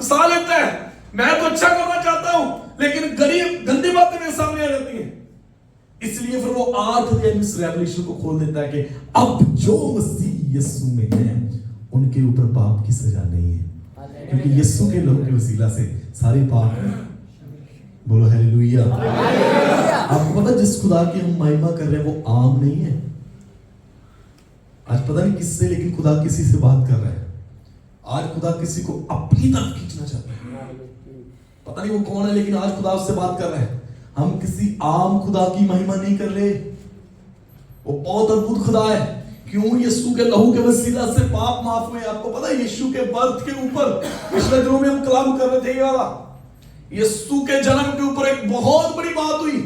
उकसा लेता है। मैं तो अच्छा करना चाहता हूं, लेकिन गरीब गंदी बातें मेरे सामने आ जाती हैं। इसलिए फिर वो 8 अध्याय में इस रेवलेशन को खोल देता है कि अब जो मसीह यीशु में है उनके ऊपर पाप की सजा नहीं है, क्योंकि यीशु के लहू के वसीला से सारे पाप, बोलो हालेलुया। आपको पता जिस खुदा की हम महिमा कर रहे हैं वो आम नहीं है। आज पता नहीं किससे, लेकिन खुदा किसी से बात कर रहा है। आज खुदा किसी को अपनी तरफ खींचना चाहता है, पता नहीं वो कौन है, लेकिन आज खुदा उससे बात कर रहा है। हम किसी आम खुदा की महिमा नहीं कर रहे, वो बहुत अद्भुत खुदा है। क्यों? यीशु के लहू के वसीला से पाप माफ हुए। आपको पता है यीशु के बर्थ के ऊपर पिछले दिनों में हम कलाम कर रहे थे, ये वाला यीशु के जन्म के ऊपर एक बहुत बड़ी बात हुई,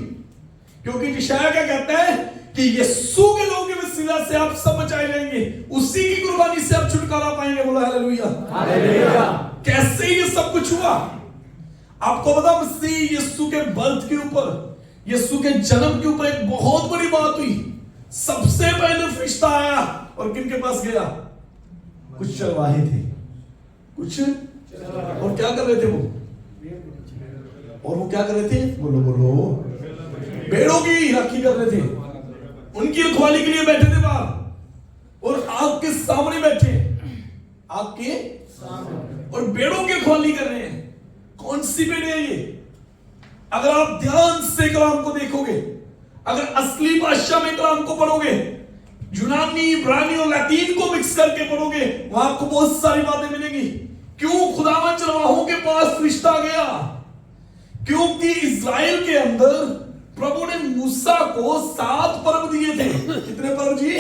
क्योंकि यशायाह क्या कहता है कि यीशु के लहू के वसीला से आप सब बचाए जाएंगे, उसी की कुर्बानी से आप छुटकारा पाएंगे। बोलो हालेलुया। हालेलुया। कैसे ये सब कुछ हुआ? आपको पता मसीह यीशु के बर्थ के ऊपर, यीशु के जन्म के ऊपर एक बहुत बड़ी बात हुई। सबसे पहले फरिश्ता आया और किन के पास गया? कुछ चरवाहे थे, कुछ, और क्या कर रहे थे वो? और वो क्या कर रहे थे? बोलो बोलो, भेड़ों की राखी कर रहे थे। उनकी रखवाली के लिए बैठे थे बाहर, और आग के सामने बैठे, आग के सामने, और भेड़ों की रखवाली कर रहे हैं। कौन सी भेड़ है ये? अगर आप ध्यान से कलाम को देखोगे, अगर असली भाषा में कलाम को पढ़ोगे, यूनानी, इब्रानी और लैटिन को मिक्स करके पढ़ोगे, वहां आपको बहुत सारी बातें मिलेंगी। क्यों खुदावन चरवाहों के पास फरिश्ता गया? क्योंकि इस्राएल के अंदर प्रभु ने मूसा को 7 पर्व दिए थे। कितने पर्व जी?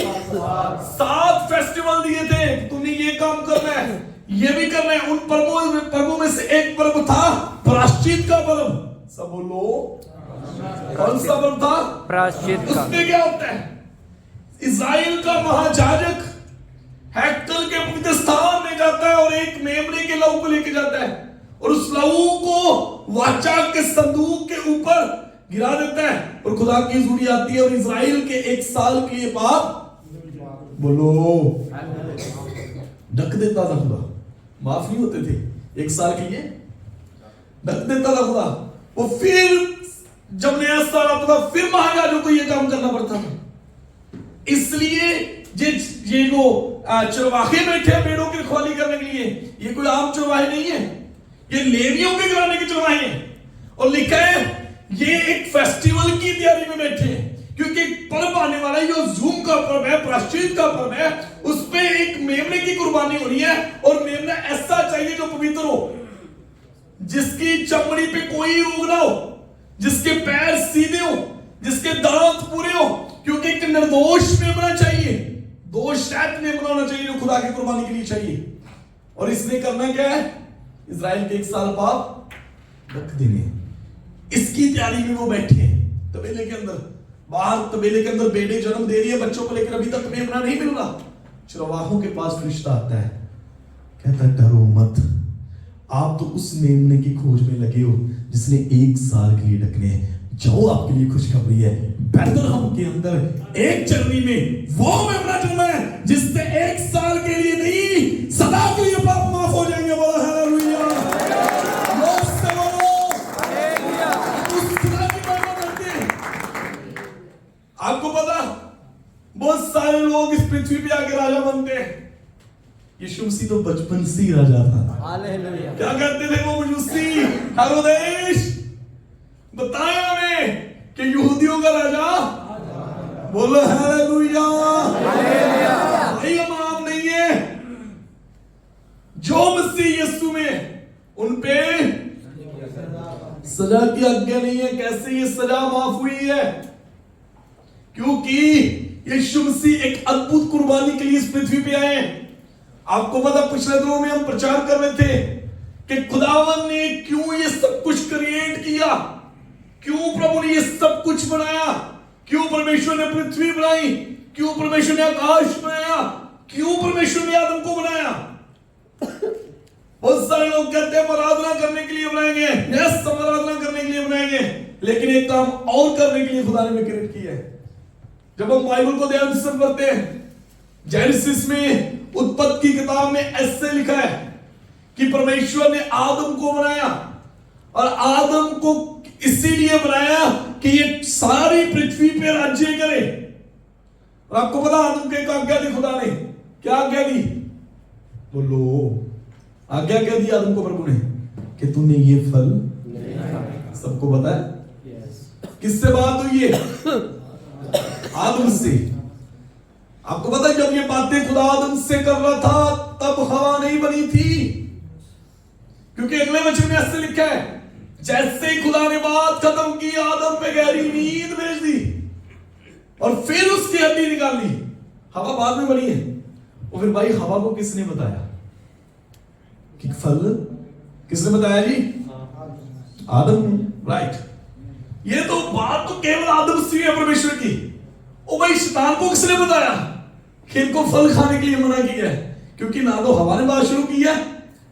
7 फेस्टिवल दिए थे। तुमने ये काम करना है, ये भी करना है। उन पर्वों में से एक पर्व था प्रायश्चित का पर्व। सब बोलो, कौन सा पर्व था? प्रायश्चित का। उसमें क्या होता है? इस्राएल का महायाजक हैकल के पवित्र स्थान में जाता है और एक मेमने के लहू को लेके जाता है, और उस लहू को वाचा के संदूक के ऊपर गिरा देता है, और खुदा की हजूरी आती है और इस्राएल के 1 साल के लिए पाप, बोलो, ढक देता था खुदा। माफ नहीं होते थे 1 साल के लिए, ढक देता था खुदा। वो फिर जब नया साल आता था फिर महायाजक को ये काम करना पड़ता था। इसलिए ये जो चरवाहे बैठे हैं भेड़ों की रखवाली करने के लिए, ये कोई आम चरवाहे नहीं है, ये लेवियों के घराने के चरवाहे हैं। और लिखा है ये एक फेस्टिवल की तैयारी में बैठे हैं, क्योंकि एक पर्व आने वाला है जो जूम का पर्व है, प्रायश्चित का पर्व है। उस पे एक मेमने की कुर्बानी होनी है, और मेमना ऐसा चाहिए जो पवित्र हो, जिसकी चमड़ी पे कोई रोग ना हो, जिसके पैर सीधे हो, जिसके दांत पूरे हो, क्योंकि एक निर्दोष मेमना चाहिए, दोष रहित मेमना होना चाहिए जो खुदा की कुर्बानी के लिए चाहिए। और इसने करना क्या है? इस्राएल के 1 साल पाप ढक देने, इसकी तैयारी में वो बैठे हैं। तबेले के अंदर, बाहर तबेले के अंदर बेटे जन्म दे रही है बच्चों को लेकर, अभी तक मेमना नहीं मिल रहा। चरवाहों के पास फरिश्ता आता है, कहता है डरो मत, आप तो उस मेमने की खोज में लगे हो जिसने 1 साल के लिए ढकने हैं। जाओ, आपके लिए खुशखबरी है, बैतलहम के अंदर एक चरनी में वो मेमना जन्मा है जिससे 1 साल के लिए नहीं, सदा के लिए पाप माफ हो जाएंगे। बोलो हालेलुया। आपको पता, बहुत सारे लोग इस पृथ्वी पे आके राजा बनते हैं। यीशु मसीह तो बचपन से ही राजा था। हालेलुया। क्या कहते थे वो मजूसी? हेरोदेस बताया हमें कि यहूदियों का राजा। बोलो हालेलुया। भाई हम आम नहीं है, जो मसीह यीशु में, उन पे सजा की आज्ञा नहीं है। कैसे ये सजा माफ हुई है? क्योंकि यीशु मसीह एक अद्भुत कुर्बानी के लिए इस पृथ्वी पे आए। आपको पता, पिछले दिनों में हम प्रचार कर रहे थे कि खुदावन ने क्यों ये सब कुछ क्रिएट किया, क्यों प्रभु ने ये सब कुछ बनाया, क्यों परमेश्वर ने पृथ्वी बनाई, क्यों परमेश्वर ने आकाश बनाया, क्यों परमेश्वर ने आदम को बनाया। बहुत सारे लोग कहते हैं आराधना करने के लिए बनाएंगे, यस हम आराधना करने के लिए बनाएंगे, लेकिन एक काम और करने के लिए खुदा ने क्रिएट किया है। जब हम बाइबल को ध्यान से पढ़ते हैं, जेनेसिस में, उत्पत्ति की किताब में ऐसे लिखा है कि परमेश्वर ने आदम को बनाया, और आदम को इसीलिए बनाया कि ये सारी पृथ्वी पे राज्य करे। और आपको पता आदम के एक आज्ञा दी खुदा ने, क्या आज्ञा दी? बोलो, आज्ञा क्या दी आदम को प्रभु ने? कि तूने ये फल, सबको पता है किससे बात हुई है? आदम से। आपको पता है जब ये बातें खुदा आदम से कर रहा था तब हवा नहीं बनी थी, क्योंकि अगले वचन में ऐसे लिखा है, जैसे ही खुदा ने बात खत्म की आदम पे गहरी नींद भेज दी और फिर उसकी हड्डी निकाल ली। हवा बाद में बनी है। और फिर भाई हवा को किसने बताया कि फल किसने बताया जी? आदम, राइट। ये तो बात तो केवल आदम से है परमेश्वर की। ओ भाई शैतान को किसने बताया कि इनको फल खाने के लिए मना किया है? क्योंकि ना तो हवा ने बात शुरू की है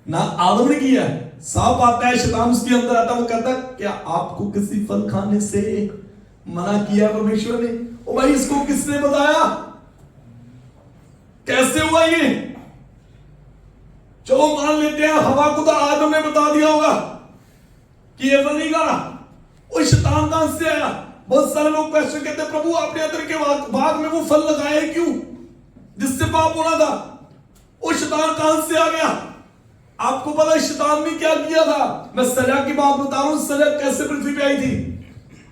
ना आदम ने किया है। साफ आता है, शैतान उसके अंदर आता है, वो कहता है क्या आपको किसी फल खाने से मना किया परमेश्वर ने? ओ भाई इसको किसने बताया? कैसे हुआ ये? चलो मान लेते हैं हवा को तो आदम ने बता दिया होगा कि ये फल नहीं खाना। वो शैतान कहां से आया? बहुत सारे लोग क्वेश्चन कहते हैं प्रभु आपने अदर के बाग में वो फल लगाए क्यों जिससे पाप होना था? वो शैतान कहां से आ गया? आपको पता है शैतान ने क्या किया था? मैं सजा की बात बता रहा हूं, सजा कैसे पृथ्वी पे आई थी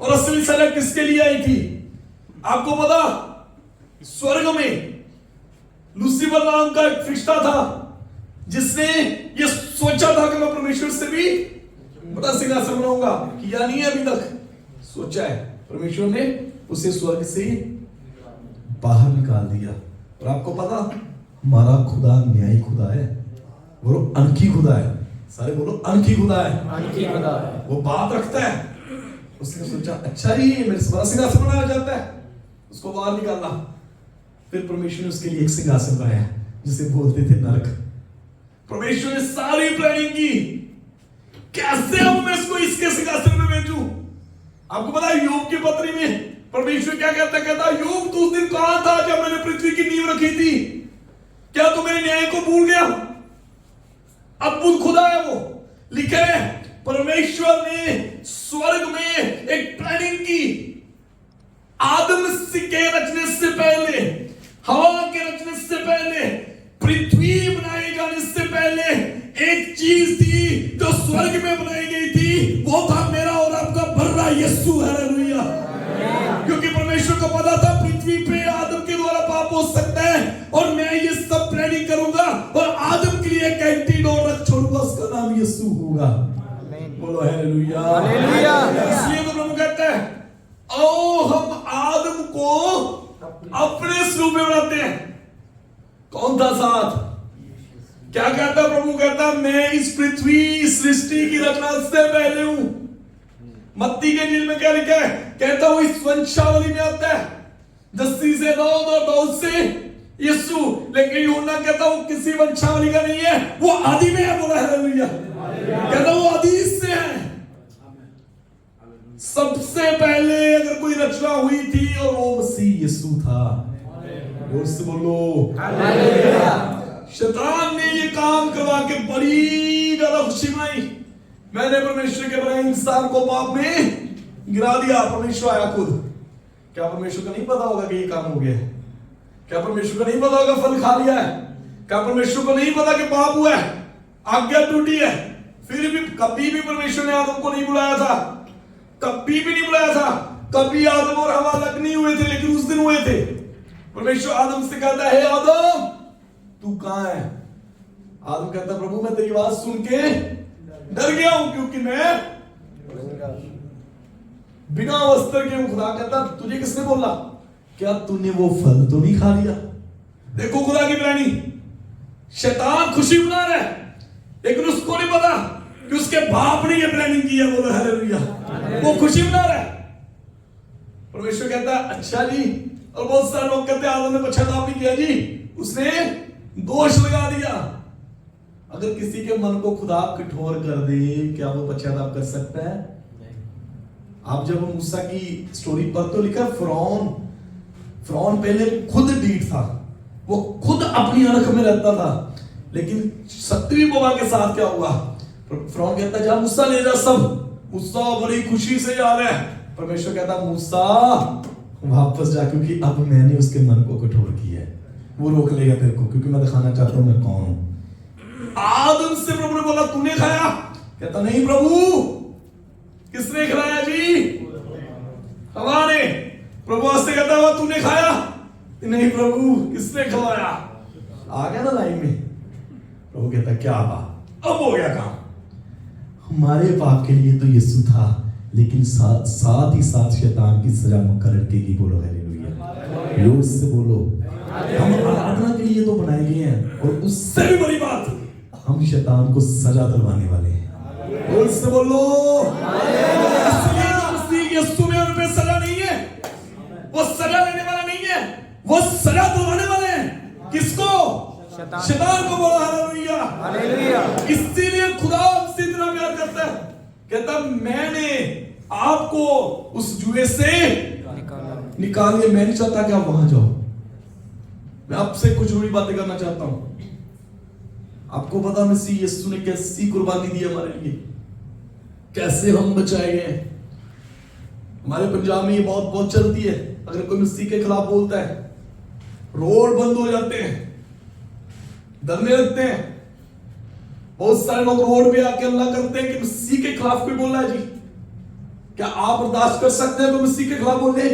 और असली सजा किसके लिए आई थी? आपको पता, स्वर्ग में लूसीफर नाम का एक फरिश्ता था जिसने ये सोचा था कि मैं परमेश्वर से भी बड़ा सिंहासन बनाऊंगा। किया नहीं है अभी तक, सोचा है। परमेश्वर ने उसे स्वर्ग से बाहर निकाल दिया। और आपको पता हमारा खुदा न्यायी खुदा है, वो अनकी खुदा है। सारे बोलो अनकी खुदा है, अनकी खुदा है। वो बात रखता है। उसने सोचा अच्छा ही मेरे से बड़ा सिंहासन बनाया जाता है, उसको बाहर निकालना। फिर परमेश्वर ने उसके लिए एक सिंहासन बनाया जिसे बोलते थे नरक। परमेश्वर ने सारी प्लानिंग की, कैसे अब मैं इसको इसके सिंहासन में भेजूं। आपको पता है योग की पत्री में परमेश्वर क्या कहता है योग तू उस दिन कहां था जब मैंने पृथ्वी की नींव रखी थी? क्या तू मेरे न्याय को भूल गया? अद्भुत खुदा है वो। लिखे परमेश्वर ने स्वर्ग में एक प्लानिंग की। आदम के रचने से पहले, हवा के रचने से पहले, पृथ्वी बनाए जाने से पहले एक चीज थी जो स्वर्ग में बनाई गई थी, वो था मेरा और आपका बर्रा यीशु। हालेलुया। क्योंकि परमेश्वर को पता था पृथ्वी पे आदम के द्वारा पाप हो सकता है और मैं ये सब प्लानिंग करूंगा और आदम के लिए एक एंटीडोट रख छोड़ूंगा, उसका नाम यीशु होगा। बोलो हालेलुया। हालेलुया। इसलिए तो प्रभु कहता है आओ हम आदम को अपने स्वरूप में बनाते हैं। कौन था साथ? क्या कहता प्रभु? कहता मैं इस पृथ्वी सृष्टि की रचना से पहले हूं। मत्ती के इंजील में क्या लिखा है? कहता हूं इस वंशावली में आता है 10 से दाऊद और दाऊद से यीशु। लेकिन यूहन्ना कहता वो किसी वंशावली का नहीं है, वो आदि में है। बोला हालेलुया। कहता वो आदि से है। सबसे पहले अगर कोई रचना हुई थी और वो मसीह यीशु था। जोर से बोलो हालेलुया। शैतान ने ये काम करवा के बड़ी ज्यादा खुशी मनाई। मैंने परमेश्वर के बनाए इंसान को पाप में गिरा दिया। परमेश्वर आया खुद। क्या परमेश्वर को नहीं पता होगा कि ये काम हो गया है? क्या परमेश्वर को नहीं पता होगा फल खा लिया है? क्या परमेश्वर को नहीं पता कि पाप हुआ है, आज्ञा टूटी है? फिर भी कभी भी परमेश्वर ने आदम को नहीं बुलाया था, कभी भी नहीं बुलाया था। कभी आदम और हवा अलग नहीं हुए थे, लेकिन उस दिन हुए थे। परमेश्वर आदम से कहता है आदम तू कहां है? आदम कहता प्रभु मैं तेरी आवाज सुन के डर गया हूं क्योंकि मैं बिना वस्त्र के हूं। खुदा कहता तुझे किसने बोला? क्या तूने वो फल तो नहीं खा लिया? देखो खुदा की प्लानिंग। शैतान खुशी मना रहा है लेकिन उसको नहीं पता कि उसके बाप ने ये प्लानिंग की है। बोलो हालेलुया। वो खुशी मना रहा है। परमेश्वर कहता है अच्छा जी। और बहुत सारे लोग कहते हैं आदम ने पश्चाताप नहीं किया जी, उसने दोष लगा दिया। अगर किसी के मन को खुदा कठोर कर दे क्या वो पश्चाताप कर सकता है? आप जब मूसा की स्टोरी पर तो लिखा फिरौन पहले खुद ढीठ था, वो खुद अपनी अनख में रहता था, लेकिन 7वीं बवा के साथ क्या हुआ? फिरौन कहता जा मूसा ले जा सब। मूसा बड़ी खुशी से जा रहा है। परमेश्वर कहता मूसा वापस जा, क्योंकि अब मैंने उसके मन को कठोर किया है, वो रोक लेगा तेरे को, क्योंकि मैं दिखाना चाहता हूं मैं कौन हूं। आदम से प्रभु ने बोला तूने खाया? कहता नहीं प्रभु। किसने खिलाया जी? हवा ने। प्रभु से कहता हुआ तूने खाया? नहीं प्रभु। किसने खिलाया? आ गया ना लाइन में। प्रभु कहता क्या बात, अब हो गया काम। हमारे पाप के लिए तो यीशु था, लेकिन साथ ही साथ शैतान की सजा मुकर्रर की। बोलो हालेलुया, जोर से बोलो। हम आराधना के लिए तो बनाए गए हैं, और उससे भी बड़ी बात हम शैतान को सजा दिलवाने वाले हैं। जोर से बोलो। यीशु में उन पे सजा नहीं है, वो सजा लेने वाला नहीं है, वो सजा दिलवाने वाले हैं। किसको? शैतान को। बोलो हालेलुया, हालेलुया। इसीलिए खुदा हमसे इतना प्यार करता है, कहता मैंने आपको उस जुए से निकालिए। मैं नहीं चाहता कि आप वहां जाओ। मैं आपसे कुछ बड़ी बातें करना चाहता हूं। आपको पता मसीह यीशु ने कैसी कुर्बानी दी हमारे लिए, कैसे हम बचाए गए। हमारे पंजाब में ये बहुत चलती है। अगर कोई मसीह के खिलाफ बोलता है, रोड बंद हो जाते हैं, धरने लगते हैं। बहुत सारे लोग रोड पे आके अल्लाह करते हैं कि मसीह के खिलाफ कोई बोला है जी। क्या आप बर्दाश्त कर सकते हैं कोई मसीह के खिलाफ बोले?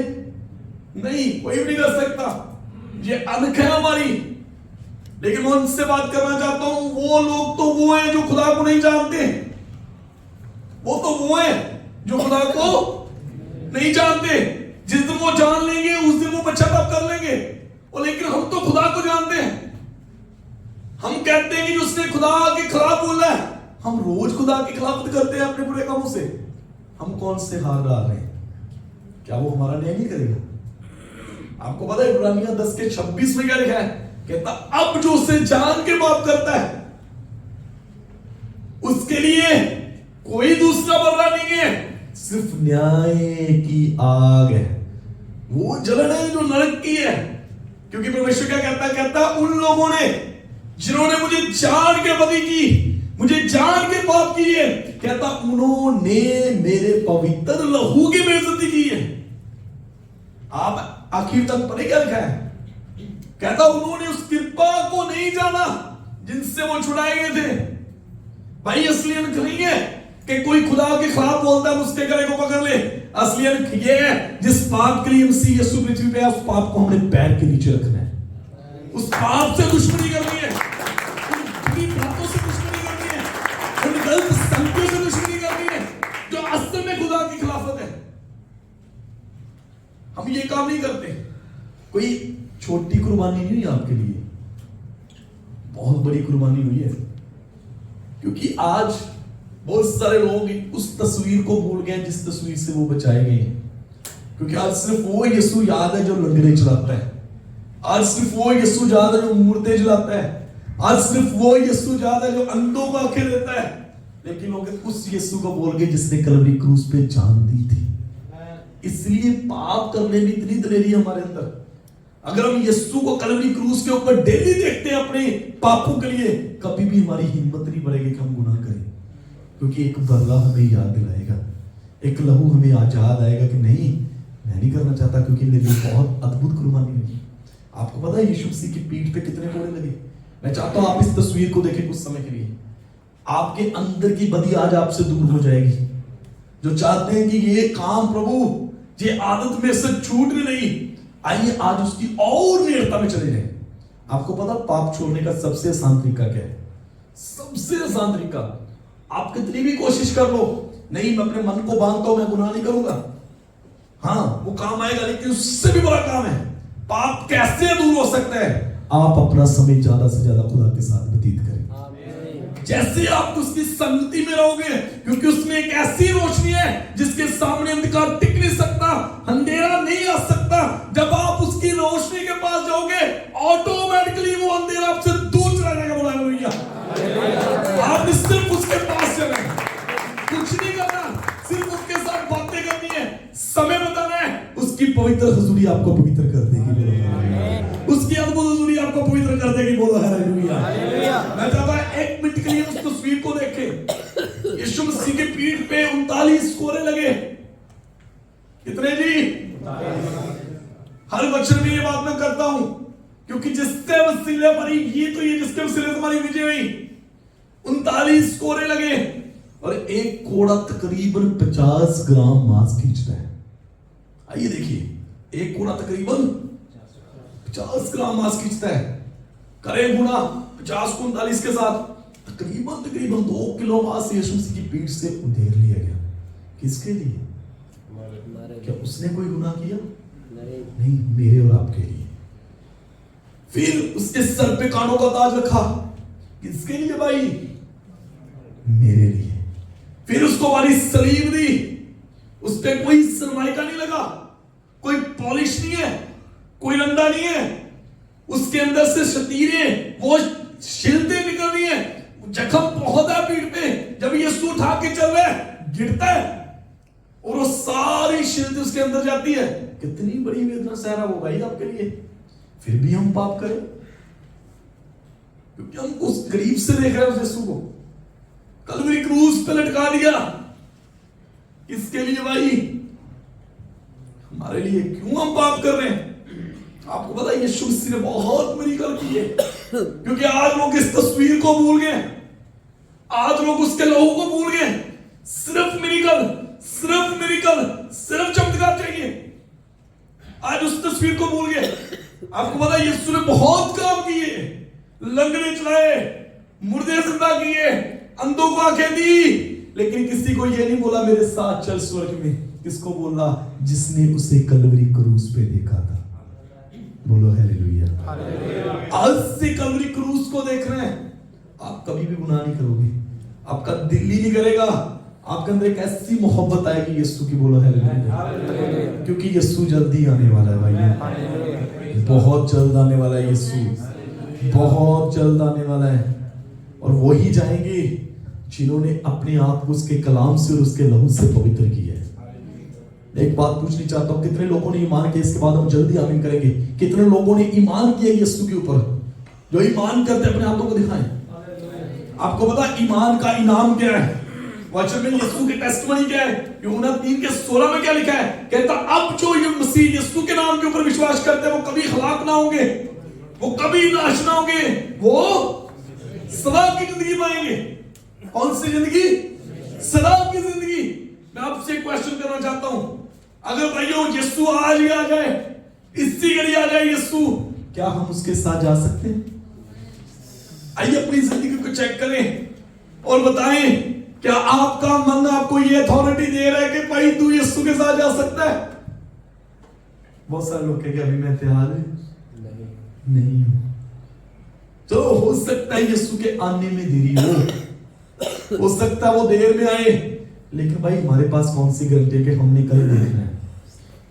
नहीं, कोई भी नहीं कर सकता। ये अनख है हमारी। लेकिन मैं उनसे बात करना चाहता हूं, वो लोग तो वो हैं जो खुदा को नहीं जानते। वो तो वो हैं जो खुदा को नहीं जानते। जिस दिन वो जान लेंगे उस दिन वो पश्चाताप कर लेंगे। और लेकिन हम तो खुदा को जानते हैं। हम कहते हैं कि उसने खुदा के खिलाफ बोला है। हम रोज खुदा के खिलाफ करते हैं अपने बुरे कामों से। हम कौन से हार डाल रहे हैं? क्या वो हमारा न्याय नहीं करेगा? आपको पता है इब्रानियन 10:26 में क्या लिखा है? कहता अब जो उसे जान के पाप करता है उसके लिए कोई दूसरा बदला नहीं है, सिर्फ न्याय की आग है। वो जलन है जो नरक की है। क्योंकि परमेश्वर क्या कहता है? कहता उन लोगों ने जिन्होंने मुझे जान के बदी की, मुझे जान के पाप किए, कहता उन्होंने मेरे पवित्र लहू की बेइज्जती की है। आप आखिर तक पढ़े क्या लिखा है? कहता उन्होंने उस कृपा को नहीं जाना जिनसे वो छुड़ाए गए थे। भाई असली अंक नहीं है कि कोई खुदा के खिलाफ बोलता है उसके गले को पकड़ ले। असली अंक ये है जिस पाप के लिए मसीह यीशु पृथ्वी पे है, उस पाप को हमने पैर के नीचे रखना है। उस पाप से दुश्मनी करनी है, उन बातों से दुश्मनी करनी है, उन गलत संगतियों से दुश्मनी करनी है जो असल में खुदा की खिलाफत है। हम ये काम नहीं करते। कोई छोटी कुर्बानी नहीं हुई आपके लिए, बहुत बड़ी कुर्बानी हुई है। क्योंकि आज बहुत सारे लोग उस तस्वीर को भूल गए जिस तस्वीर से वो बचाए गए हैं। क्योंकि आज सिर्फ वो यीशु याद है जो लंगरे चलाता है। आज सिर्फ वो यीशु याद है जो मूर्तें जलाता है। आज सिर्फ वो यीशु याद है जो अंधों को आंखें देता है। लेकिन लोग उस यीशु को भूल गए जिसने कलवरी क्रूस पे जान दी थी। इसलिए पाप करने में इतनी दलेरी हमारे अंदर। अगर हम यीशु को कलवरी क्रूस के ऊपर डेली देखते हैं अपने पापों के लिए, कभी भी हमारी हिम्मत नहीं बढ़ेगी कि हम गुनाह करें। क्योंकि एक बदला हमें याद दिलाएगा, एक लहू हमें आज याद आएगा कि नहीं, मैं नहीं करना चाहता, क्योंकि मेरे लिए बहुत अद्भुत कुर्बानी हुई। आपको पता है यीशु मसीह की पीठ पे कितने कोड़े लगे? मैं चाहता हूं आप इस तस्वीर को देखें कुछ समय के लिए। आपके अंदर की बदी आज आपसे दूर हो जाएगी। जो चाहते हैं कि ये काम प्रभु, ये आदत में से छूटने नहीं, आइए आज उसकी और निरता में चले जाएं। आपको पता पाप छोड़ने का सबसे आसान तरीका क्या है? सबसे आसान तरीका, आप कितनी भी कोशिश कर लो, नहीं मैं अपने मन को बांधता हूं, मैं गुनाह नहीं करूंगा, हाँ वो काम आएगा, लेकिन उससे भी बड़ा काम है। पाप कैसे दूर हो सकता है? आप अपना समय ज्यादा से ज्यादा खुदा के साथ व्यतीत करें। जैसे आप उसकी संगति में रहोगे, क्योंकि उसमें एक ऐसी रोशनी है जिसके सामने अंधकार टिक नहीं सकता, अंधेरा नहीं आ सकता। जब आप उसकी रोशनी के पास जाओगे, ऑटोमेटिकली वो अंधेरा आपसे दूर चला जाएगा। बोला भैया, आप सिर्फ उसके पास चले, कुछ नहीं करना, सिर्फ उसके साथ बातें करनी है, समय बताना है। उसकी पवित्र हुजूरी आपको पवित्र कर देगी। उसकी अद्भुत हुजूरी आपको पवित्र कर देगी। बोलो हालेलुया। पीठ पे 39 कोरे लगे। कितने जी? हर वचन में ये बात मैं करता हूं, क्योंकि जिससे वसीले हमारी जीत हुई, जिसके वसीले तुम्हारी विजय हुई, 39 कोरे लगे और एक कोड़ा तकरीबन 50 ग्राम मांस खींचता है। आइए देखिए, एक कोड़ा तकरीबन 50 ग्राम मांस खींचता है। करें गुना 50 को 39 के साथ, तकरीबन 2 किलो मांस यीशु मसीह की पीठ से उधेड़ लिया गया। किसके लिए? क्या उसने कोई गुनाह किया? नहीं, मेरे और आपके लिए। फिर उसके सर पे कांटों का ताज रखा। किसके लिए भाई? मेरे लिए। फिर उसको वाली सलीब दी, उस पे कोई सरमाइका नहीं लगा, कोई पॉलिश नहीं है, कोई रंदा नहीं है, उसके अंदर से शतीरे, वो छिलते निकल रही है, जख्म बहुत है पीठ पे। जब यीशु उठा के चल रहा है, गिरता है और वो सारी शिल्द उसके अंदर जाती है। कितनी बड़ी वेदना सह रहा वो भाई आपके लिए। फिर भी हम पाप करें, क्योंकि हम उस करीब से देख रहे हैं उस यीशु को। कलवरी क्रूस पे लटका दिया। इसके लिए भाई, हमारे लिए। क्यों हम पाप कर रहे हैं? आपको पता है यीशु मसीह ने बहुत मिरेकल किए, क्योंकि आज लोग इस तस्वीर को भूल गए, आज लोग उसके लहू को भूल गए। सिर्फ मिरेकल, सिर्फ मिरेकल, सिर्फ चमत्कार चाहिए। आज उस तस्वीर को भूल गए। आपको पता है यीशु ने बहुत काम किए, लंगड़े चलाए, मुर्दे जिंदा किए, अंधों को आंखें दी, लेकिन किसी को यह नहीं बोला मेरे साथ चल स्वर्ग में। किसको बोला? जिसने उसे कलवरी क्रूस पे देखा था। बोलो हालेलुया। आज से कलवरी क्रूस को देख रहे हैं, आप कभी भी गुनाह नहीं करोगे, आपका दिल ही नहीं करेगा, आपके अंदर एक ऐसी मोहब्बत आएगी यीशु की। बोलो हालेलुया। क्योंकि यीशु जल्दी आने वाला है भाई, बहुत जल्द आने वाला है यीशु, बहुत जल्द आने वाला है। और वो ही जाएंगे जिन्होंने अपने आप को उसके कलाम से और उसके लहू से पवित्र किया है। एक बात पूछनी चाहता हूं, कितने लोगों ने ईमान किया? इसके बाद हम जल्दी आमीन करेंगे। कितने लोगों ने ईमान किया यीशु के ऊपर? जो ईमान करते अपने हाथों को दिखाएं। आपको पता ईमान का इनाम क्या है? वचन में यीशु की टेस्टिमनी क्या है? यूहन्ना 3:16 में क्या लिखा है? कहता अब जो ये मसीह यीशु के नाम के ऊपर विश्वास करते हैं वो कभी हलाक ना होंगे, वो कभी नाश ना होंगे, वो सदा की जिंदगी पाएंगे। कौन सी जिंदगी? सदा की जिंदगी। मैं आपसे एक क्वेश्चन करना चाहता हूं, अगर भाइयों यीशु आज ही आ जाए, इसी घड़ी आ जाए यीशु, क्या हम उसके साथ जा सकते हैं? आइए अपनी जिंदगी को चेक करें और बताएं, क्या आपका मन आपको ये अथॉरिटी दे रहा है कि भाई तू यीशु के साथ जा सकता है? बहुत सारे लोग कहेंगे अभी मैं तैयार नहीं हूं। तो हो सकता है यीशु के आने में देरी हो सकता है वो देर में आए, लेकिन भाई हमारे पास कौन सी गारंटी है कि हमने कल देखना है?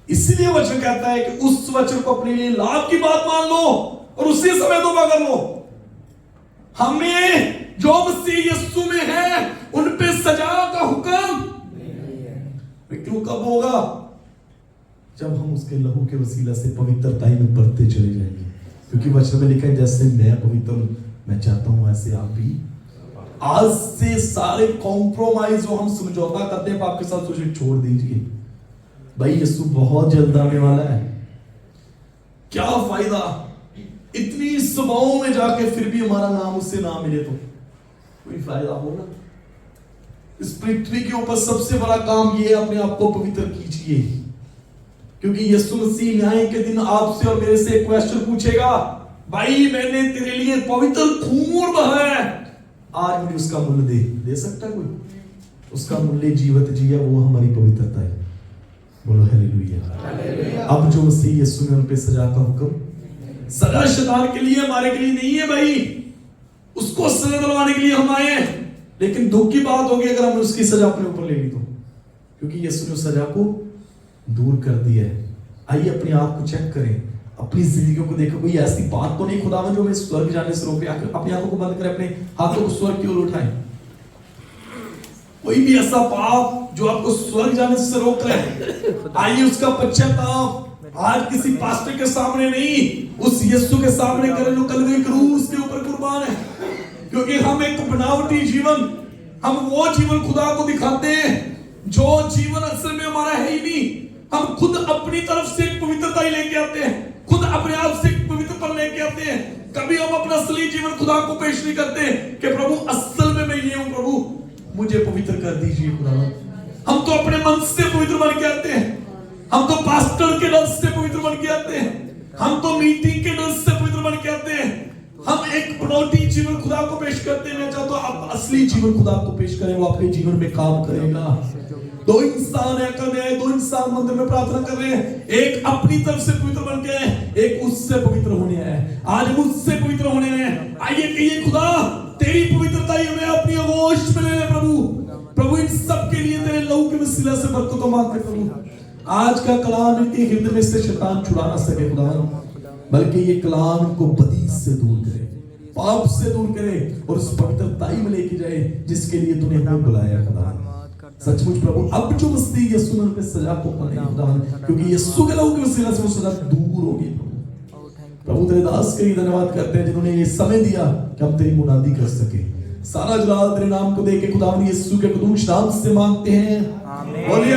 इसलिए वचन कहता है कि उस वचन को अपने लिए लाभ की बात मान लो और उसी समय तौबा कर लो। हमें जो मसीह यीशु में है उन पे सजा का हुक्म क्यों? कब होगा? जब हम उसके लहू के वसीला से पवित्रताई में बढ़ते चले जाएंगे। क्योंकि वचन में लिखा है जैसे मैं पवित्र हूं, मैं चाहता हूं ऐसे आप भी। आज से सारे कॉम्प्रोमाइज जो हम समझौता करते हैं पाप के साथ, उसे छोड़ दीजिए। भाई यीशु बहुत जल्द आने वाला है। क्या फायदा इतनी सभाओं में जाके फिर भी हमारा नाम उससे ना मिले तो? कोई फायदा होगा? इस पृथ्वी के ऊपर सबसे बड़ा काम ये है, अपने आप को पवित्र कीजिए। क्योंकि यीशु मसीह न्याय के दिन आपसे और मेरे से एक क्वेश्चन पूछेगा, भाई मैंने तेरे लिए पवित्र खून बहाया, आज मुझे उसका मूल्य दे सकता है कोई? उसका मूल्य जीवत जिया, वो हमारी पवित्रता है। बोलो हालेलुया। अब जो मसीह यीशु ने उन पे सजा का हुक्म, सजा शैतान के लिए, हमारे के लिए नहीं है भाई। उसको सजा दिलवाने के लिए हम आए हैं, लेकिन दुख की बात होगी अगर हमने उसकी सजा अपने ऊपर ले ली तो, क्योंकि यीशु ने उस सजा को दूर कर दिया है। आइए अपने आप को चेक करें, अपनी जिंदगी को देखो, कोई ऐसी बात तो नहीं खुदावन जो हमें स्वर्ग जाने से रोके। अपनी आंखों को बंद करें, अपने हाथों को स्वर्ग की ओर उठाएं। कोई भी ऐसा पाप जो आपको स्वर्ग जाने से रोक रहा है, आइए उसका पश्चाताप आज किसी पास्टर के सामने नहीं, उस यीशु के सामने करें जो कलवरी क्रूस के ऊपर कुर्बान है। क्योंकि हम एक बनावटी जीवन हम वो जीवन खुदा को दिखाते हैं जो जीवन असल में हमारा है ही नहीं। हम खुद अपनी तरफ से एक पवित्रता ही लेके आते हैं, खुद अपने आप से एक पवित्रता लेके आते हैं। कभी हम अपना असली जीवन खुदा को पेश नहीं करते कि प्रभु असल में मैं ये हूं, प्रभु मुझे पवित्र कर दीजिए खुदा। हम तो अपने मन से पवित्र बन के आते हैं, हम तो पास्टर के डर से पवित्र बन के आते हैं, हम तो मीटिंग के डर से पवित्र बन के आते हैं। हम एक बनौटी जीवन खुदा को पेश करते हैं। मैं चाहता हूं आप असली जीवन खुदा को पेश करें, वो आपके जीवन में काम करेगा। दो इंसान है, कर रहे हैं, दो इंसान मंदिर में प्रार्थना कर रहे हैं, एक अपनी तरफ से पवित्र बन के है, एक उससे पवित्र होने है। आज मुझसे पवित्र होने हैं। आइए कहिए खुदा तेरी पवित्रता ही हमें अपनी आगोश में ले ले प्रभु। प्रभु इन सब के लिए तेरे लहू के वसीला से बरकत मांगते प्रभु। आज का कलाम इनके हृदय में से शैतान छुड़ा ना सके खुदा, बल्कि ये कलाम इनको बदी से दूर करे, पाप से दूर करे और उस पवित्रताई में लेके जाए जिसके लिए तूने हमें बुलाया खुदा। सचमुच प्रभु अब जो मसीह यीशु ने पे सजा को पाने खुदा, क्योंकि यीशु के लहू के वसीला से वो सजा दूर होगी प्रभु। तेरे दास के लिए धन्यवाद करते हैं जिन्होंने ये समय दिया कि हम तेरी मुनादी कर सके। सारा जलाल तेरे नाम को दे के खुदा यीशु के कदूस नाम से मांगते हैं। बोलिए